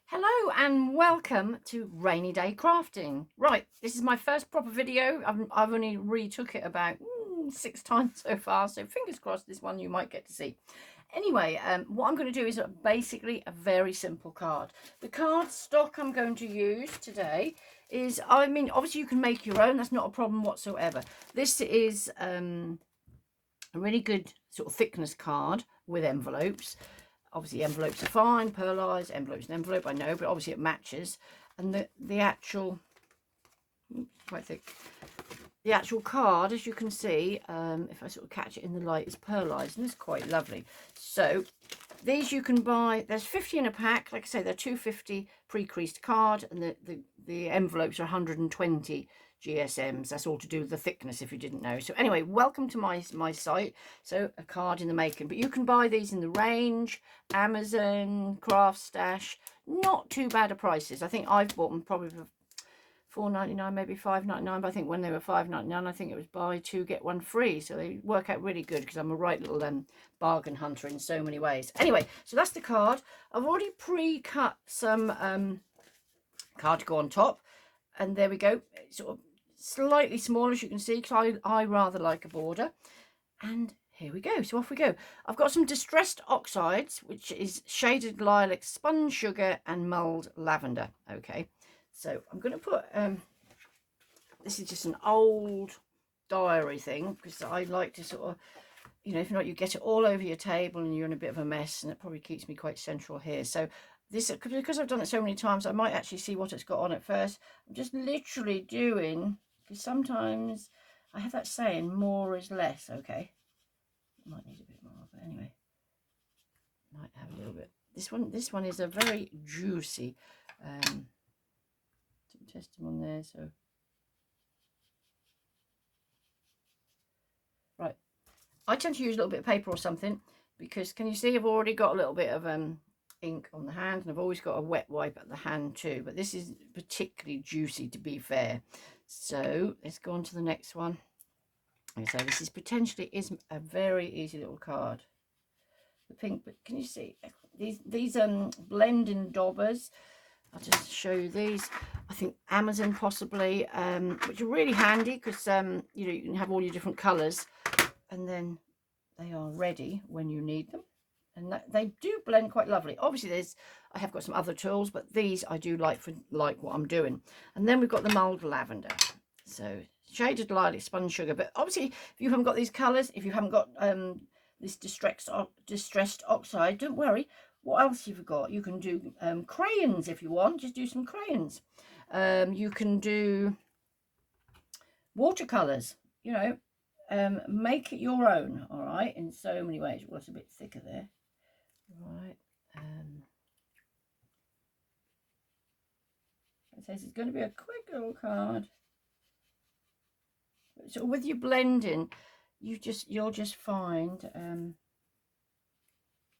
Hello and welcome to Rainy Day Crafting. Right, this is my first proper video. I've only retook it about 6 times so far, so fingers crossed this one you might get to see. Anyway, what I'm going to do is basically a very simple card. The card stock I'm going to use today is, obviously you can make your own, that's not a problem whatsoever. This is a really good sort of thickness card with envelopes. Obviously envelopes are fine, pearlized, envelopes and envelope, I know, but obviously it matches. And the actual, quite thick, the actual card, as you can see, if I sort of catch it in the light, is pearlized, and it's quite lovely. So these you can buy, there's 50 in a pack, like I say, they're 250 pre-creased card, and the envelopes are 120 GSMs. That's all to do with the thickness, if you didn't know. So anyway, welcome to my site. So a card in the making, but you can buy these in the Range, Amazon, Craft Stash. Not too bad of prices. I think I've bought them probably for £4.99, maybe £5.99, but I think when they were £5.99, I think it was buy two get one free. So they work out really good because I'm a right little bargain hunter in so many ways. Anyway, so that's the card. I've already pre-cut some card to go on top, and there we go. It's sort of slightly small, as you can see, because I rather like a border. And here we go. So off we go. I've got some distressed oxides, which is shaded lilac, spun sugar, and mulled lavender. Okay, so I'm going to put this is just an old diary thing, because I like to sort of, if not, you get it all over your table and you're in a bit of a mess, and it probably keeps me quite central here. So this, because I've done it so many times, I might actually see what it's got on it first. I'm just literally doing, because sometimes I have that saying, more is less. Okay, might need a bit more, but anyway, might have a little bit. This one is a very juicy. Test them on there. So right, I tend to use a little bit of paper or something, because can you see I've already got a little bit of ink on the hand, and I've always got a wet wipe at the hand too, but this is particularly juicy, to be fair. So let's go on to the next one. So this is potentially a very easy little card. The pink, but can you see these blending daubers? I'll just show you these. I think Amazon possibly, which are really handy, because you can have all your different colors, and then they are ready when you need them, and they do blend quite lovely. Obviously I have got some other tools, but these I do like for what I'm doing. And then we've got the mulled lavender, so shaded lilac, spun sugar. But obviously if you haven't got these colors, if you haven't got this distressed oxide, don't worry. What else you've got? You can do crayons if you want. Just do some crayons. You can do watercolors, make it your own, all right, in so many ways. Well, it's a bit thicker there, right. It says it's going to be a quick little card. So with your blending, you'll just find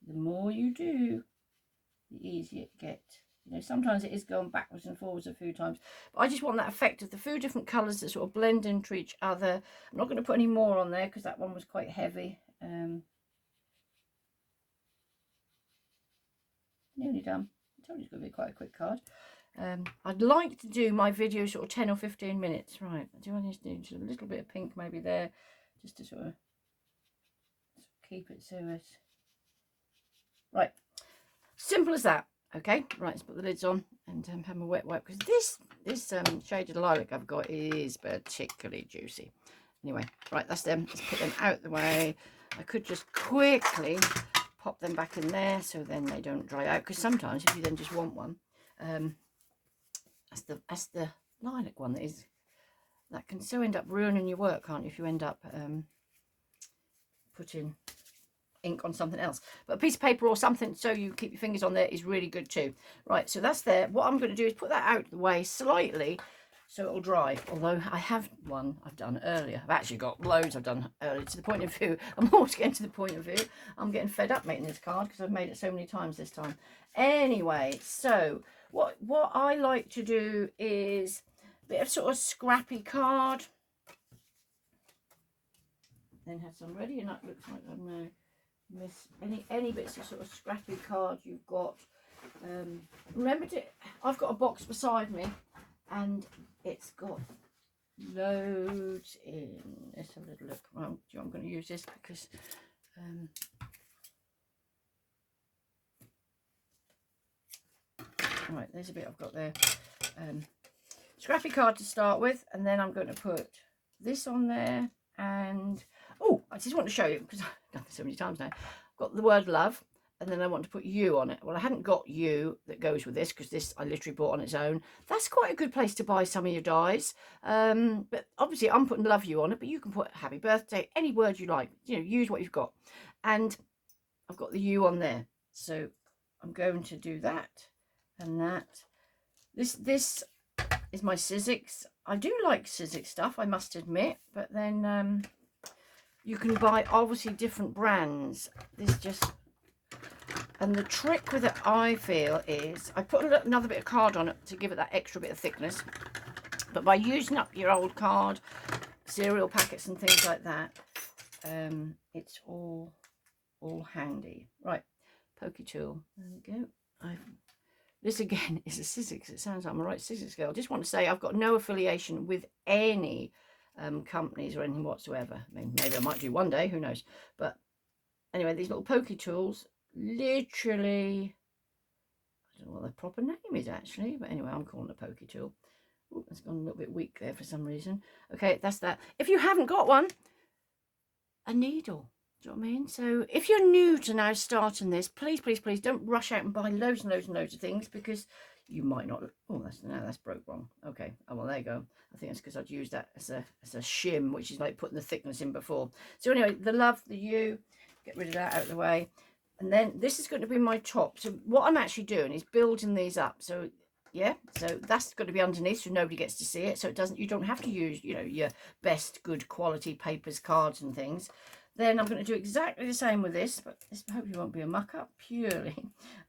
the more you do, the easier it gets. Sometimes it is going backwards and forwards a few times, but I just want that effect of the few different colors that sort of blend into each other. I'm not going to put any more on there because that one was quite heavy. Nearly done. I told you it's going to be quite a quick card. I'd like to do my video sort of 10 or 15 minutes. Right, do I need to do just a little bit of pink maybe there, just to sort of keep it so it's right. Simple as that. Okay, right, let's put the lids on and have my wet wipe, because this shaded lilac I've got is particularly juicy. Anyway, right, that's them. Let's put them out the way. I could just quickly pop them back in there so then they don't dry out, because sometimes if you then just want one, that's the lilac one that can so end up ruining your work, can't you, if you end up putting ink on something else. But a piece of paper or something so you keep your fingers on there is really good too. Right, so that's there. What I'm going to do is put that out of the way slightly so it'll dry, although I have one I've done earlier. I've actually got loads I've done earlier, to the point of view I'm always getting to the point of view I'm getting fed up making this card, because I've made it so many times this time. Anyway, so what I like to do is a bit of sort of scrappy card, then have some ready, and that looks like I'm miss any bits of sort of scrappy card you've got. Remember to, I've got a box beside me and it's got loads in. Let's have a little look. Well, I'm going to use this because right, there's a bit I've got there. Scrappy card to start with, and then I'm going to put this on there. And oh, I just want to show you, because I've done this so many times now. I've got the word love, and then I want to put you on it. Well, I hadn't got you that goes with this, because this I literally bought on its own. That's quite a good place to buy some of your dies. But obviously I'm putting love you on it, but you can put happy birthday, any word you like. You know, use what you've got. And I've got the you on there, so I'm going to do that and that. This is my Sizzix. I do like Sizzix stuff, I must admit, but then you can buy obviously different brands. This just, and the trick with it, I feel, is I put another bit of card on it to give it that extra bit of thickness, but by using up your old card, cereal packets and things like that, it's all handy. Right, pokey tool, there we go. This again is a Sizzix. It sounds like I'm a right Sizzix girl. I just want to say I've got no affiliation with any companies or anything whatsoever. I mean, maybe I might do one day, who knows. But anyway, these little pokey tools, literally, I don't know what the proper name is actually, but anyway, I'm calling it a pokey tool. Ooh, it's gone a little bit weak there for some reason. Okay, that's that. If you haven't got one, a needle. Do you know what I mean? So if you're new to now starting this, please, please, please don't rush out and buy loads and loads and loads of things, because you might not. Oh, that's broke wrong. Okay. Oh, well, there you go. I think it's because I'd used that as a shim, which is like putting the thickness in before. So anyway, the love, the you, get rid of that out of the way. And then this is going to be my top. So what I'm actually doing is building these up. So yeah, so that's going to be underneath, so nobody gets to see it. So you don't have to use, you know, your best good quality papers, cards and things. Then I'm going to do exactly the same with this, but this hopefully won't be a muck up, purely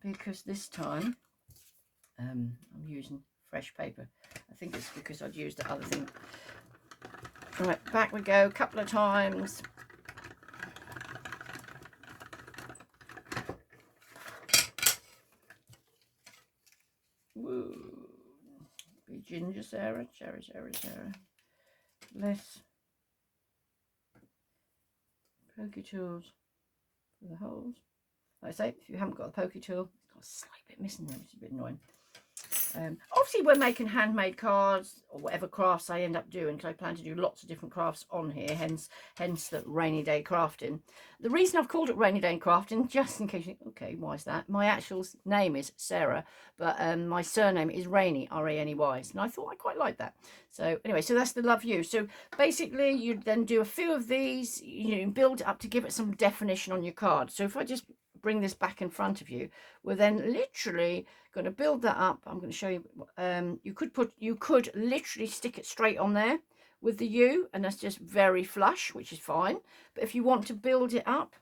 because this time I'm using fresh paper. I think it's because I'd used the other thing. Right, back we go a couple of times. Woo. Be ginger, Sarah. Cherry. Less pokey tools for the holes. Like I say, if you haven't got a pokey tool, it's got a slight bit missing there, which is a bit annoying. Obviously, we're making handmade cards or whatever crafts I end up doing, because I plan to do lots of different crafts on here, hence the rainy day crafting. The reason I've called it rainy day crafting, just in case you think, okay, why is that? My actual name is Sarah, but my surname is Rainey, R-A-N-E-Y, and I thought I quite liked that. So anyway, so that's the love you. So basically, you then do a few of these, you know, build it up to give it some definition on your card. So if I just bring this back in front of you, we're then literally going to build that up. I'm going to show you. You could literally stick it straight on there with the U, and that's just very flush, which is fine. But if you want to build it up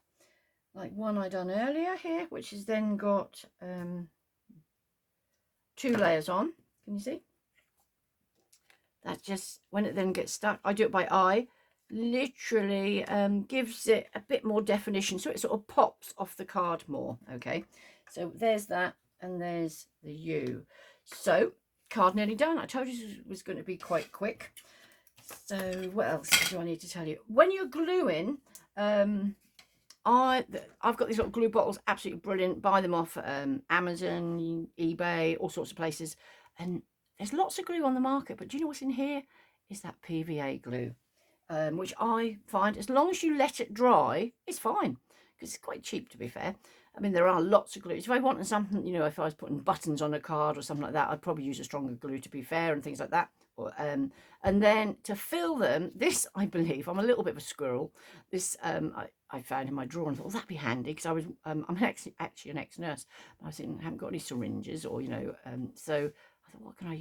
like one I done earlier here, which has then got 2 layers on, can you see? That just, when it then gets stuck, I do it by eye, literally gives it a bit more definition, so it sort of pops off the card more. Okay, so there's that, and there's the U. So card nearly done. I told you this was going to be quite quick. So what else do I need to tell you? When you're gluing, I've got these little glue bottles, absolutely brilliant. Buy them off Amazon, eBay, all sorts of places, and there's lots of glue on the market, but do you know what's in here? Is that PVA glue, which I find, as long as you let it dry, it's fine, because it's quite cheap, to be fair. I mean, there are lots of glues. If I wanted something, you know, if I was putting buttons on a card or something like that, I'd probably use a stronger glue, to be fair, and things like that. And then to fill them, this, I believe, I'm a little bit of a squirrel. This I found in my drawer and thought, well, that'd be handy, because I was I'm actually an ex-nurse. I was thinking, I haven't got any syringes, or, you know, so I thought, what can I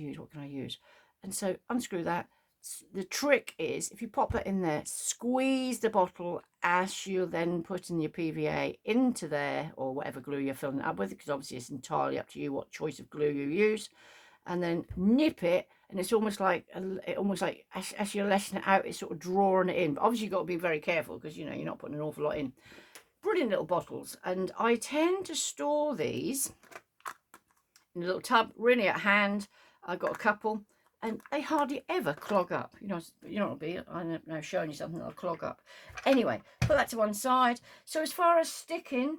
use? And so unscrew that. The trick is, if you pop that in there, squeeze the bottle as you're then putting your PVA into there, or whatever glue you're filling it up with, because obviously it's entirely up to you what choice of glue you use, and then nip it, and it's almost like as you're letting it out, it's sort of drawing it in. But obviously you've got to be very careful, because, you know, you're not putting an awful lot in. Brilliant little bottles, and I tend to store these in a little tub, really at hand. I've got a couple, and they hardly ever clog up. You know what be. I'm now showing you something that'll clog up. Anyway, put that to one side. So as far as sticking,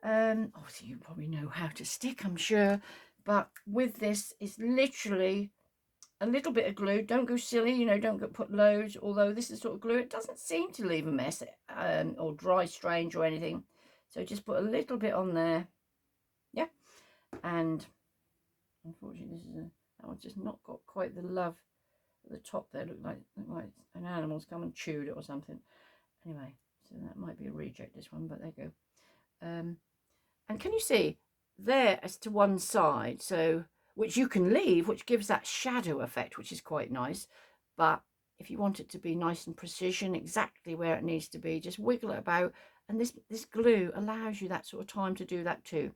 obviously you probably know how to stick, I'm sure, but with this, it's literally a little bit of glue. Don't go silly, you know, don't put loads, although this is sort of glue. It doesn't seem to leave a mess or dry strange or anything. So just put a little bit on there. Yeah. And unfortunately, that one's just not got quite the love at the top there. Look like an animal's come and chewed it or something. Anyway, so that might be a reject, this one, but there you go. And can you see there as to one side, so which you can leave, which gives that shadow effect, which is quite nice. But if you want it to be nice and precision, exactly where it needs to be, just wiggle it about, and this glue allows you that sort of time to do that too.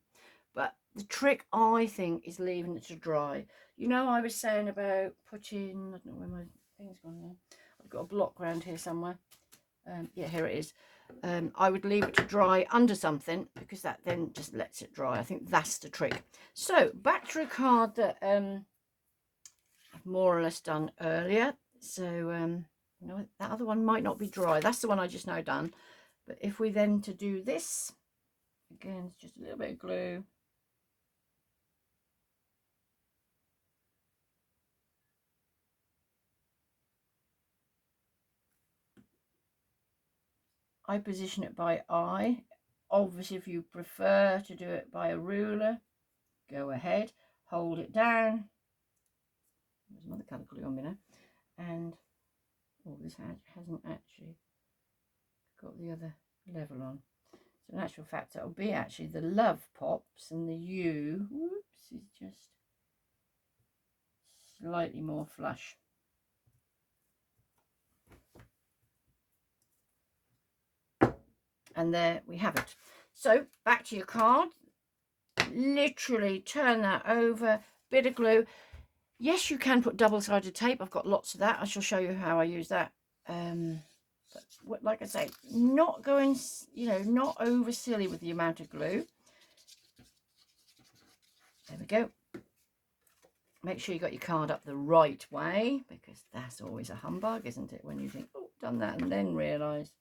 But the trick, I think, is leaving it to dry. You know, I was saying about putting, I don't know where my thing's gone now. I've got a block around here somewhere. Yeah, here it is. I would leave it to dry under something, because that then just lets it dry. I think that's the trick. So back to a card that I've more or less done earlier. So you know, that other one might not be dry. That's the one I just now done. But if we then to do this again, it's just a little bit of glue. I position it by eye. Obviously, if you prefer to do it by a ruler, go ahead, hold it down. There's another colour glue on me now. And oh, this hasn't actually got the other level on. So in actual fact, it'll be actually the love pops, and the U, whoops, is just slightly more flush. And there we have it. So back to your card. Literally turn that over, bit of glue. Yes, you can put double-sided tape. I've got lots of that. I shall show you how I use that. But like I say, not going, you know, not over silly with the amount of glue. There we go. Make sure you got your card up the right way, because that's always a humbug, isn't it? When you think, oh, done that, and then realise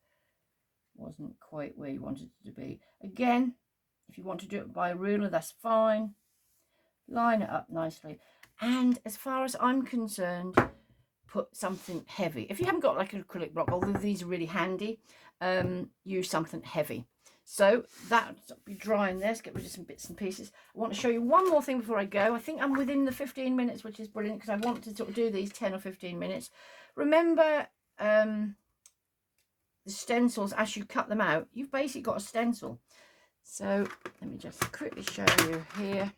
wasn't quite where you wanted it to be. Again, if you want to do it by a ruler, that's fine. Line it up nicely. And as far as I'm concerned, put something heavy. If you haven't got like an acrylic block, although these are really handy, use something heavy. So that'll be drying there. Let's get rid of some bits and pieces. I want to show you one more thing before I go. I think I'm within the 15 minutes, which is brilliant, because I want to sort of do these 10 or 15 minutes. Remember, the stencils, as you cut them out, you've basically got a stencil. So let me just quickly show you here.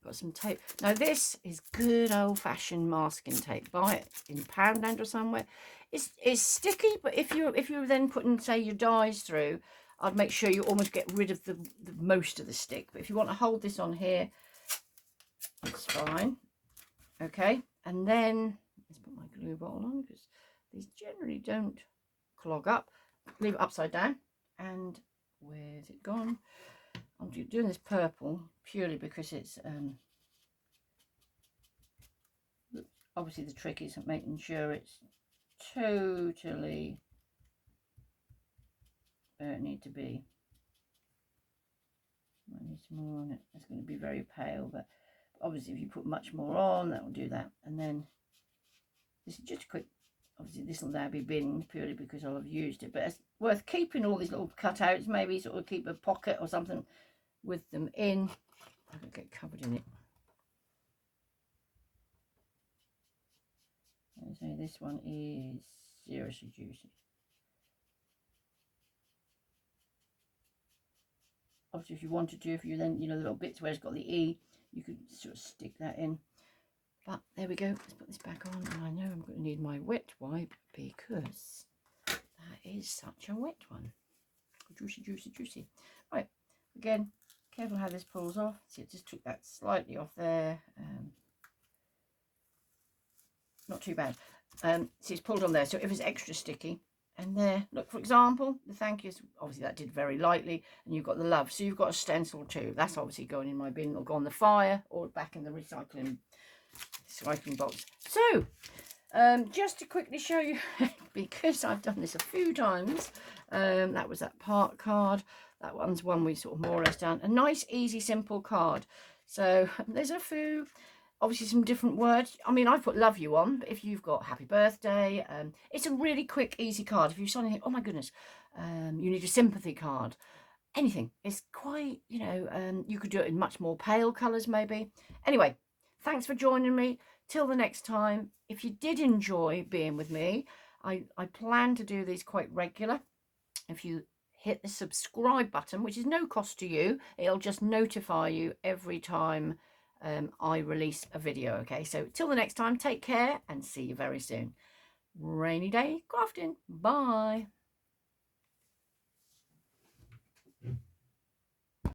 Got some tape. Now this is good old-fashioned masking tape. Buy it in Poundland or somewhere. It's sticky, but if you're then putting, say, your dies through, I'd make sure you almost get rid of the most of the stick. But if you want to hold this on here, it's fine. Okay, and then let's put my glue bottle on, because these generally don't clog up. Leave it upside down. And where's it gone? I'm doing this purple purely because it's obviously the trick is making sure it's totally where it needs to be. I need some more on it. It's going to be very pale, but obviously if you put much more on, that will do that. And then this is just a quick, obviously this will now be binned purely because I'll have used it, but it's worth keeping all these little cutouts, maybe sort of keep a pocket or something with them in. I don't get covered in it. So this one is seriously juicy. Obviously, if you wanted to, if you then, you know, the little bits where it's got the E, you could sort of stick that in. But there we go. Let's put this back on. And I know I'm going to need my wet wipe, because that is such a wet one. Juicy, juicy, juicy. Right. Again, careful how this pulls off. See, it just took that slightly off there. Not too bad. See, it's pulled on there. So if it's extra sticky, And there, look, for example, the thank yous, obviously that did very lightly, and you've got the love. So you've got a stencil too. That's obviously going in my bin. It'll go on the fire or back in the recycling box. So, just to quickly show you, because I've done this a few times, that was that part card. That one's one we sort of more or less done. A nice, easy, simple card. So there's a few, obviously some different words. I mean, I've put love you on, but if you've got happy birthday, it's a really quick, easy card. If you suddenly think, oh my goodness, you need a sympathy card, anything. It's quite, you know, you could do it in much more pale colours maybe. Anyway, thanks for joining me. Till the next time, if you did enjoy being with me, I plan to do these quite regular. If you hit the subscribe button, which is no cost to you, it'll just notify you every time I release a video. Okay, so till the next time, take care and see you very soon. Rainy Day Crafting. Bye.